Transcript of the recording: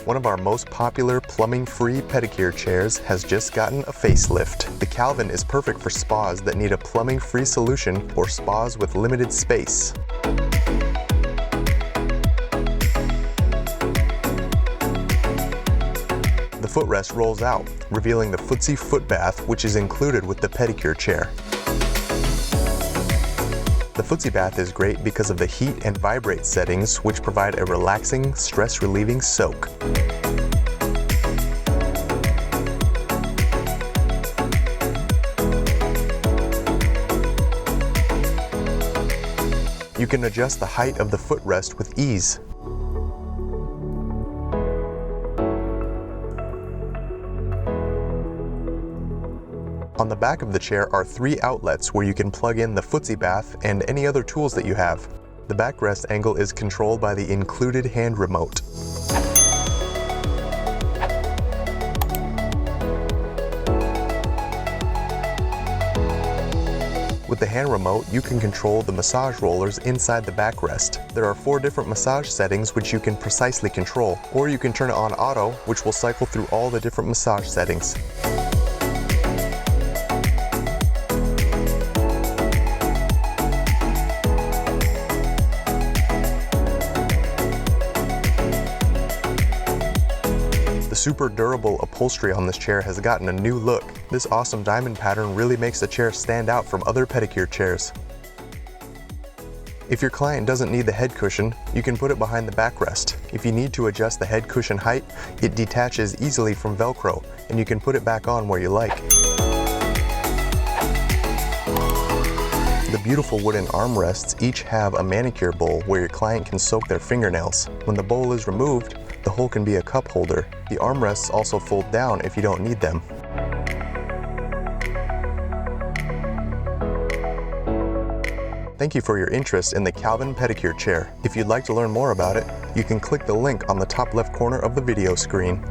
One of our most popular plumbing-free pedicure chairs has just gotten a facelift. The Calvin is perfect for spas that need a plumbing-free solution or spas with limited space. The footrest rolls out, revealing the Footsie Foot Bath, which is included with the pedicure chair. The Footsie Bath is great because of the heat and vibrate settings, which provide a relaxing, stress-relieving soak. You can adjust the height of the footrest with ease. On the back of the chair are 3 outlets where you can plug in the Footsie Bath and any other tools that you have. The backrest angle is controlled by the included hand remote. With the hand remote, you can control the massage rollers inside the backrest. There are 4 different massage settings which you can precisely control, or you can turn it on auto, which will cycle through all the different massage settings. The super durable upholstery on this chair has gotten a new look. This awesome diamond pattern really makes the chair stand out from other pedicure chairs. If your client doesn't need the head cushion, you can put it behind the backrest. If you need to adjust the head cushion height, it detaches easily from Velcro, and you can put it back on where you like. The beautiful wooden armrests each have a manicure bowl where your client can soak their fingernails. When the bowl is removed, the hole can be a cup holder. The armrests also fold down if you don't need them. Thank you for your interest in the Calvin Pedicure Chair. If you'd like to learn more about it, you can click the link on the top left corner of the video screen.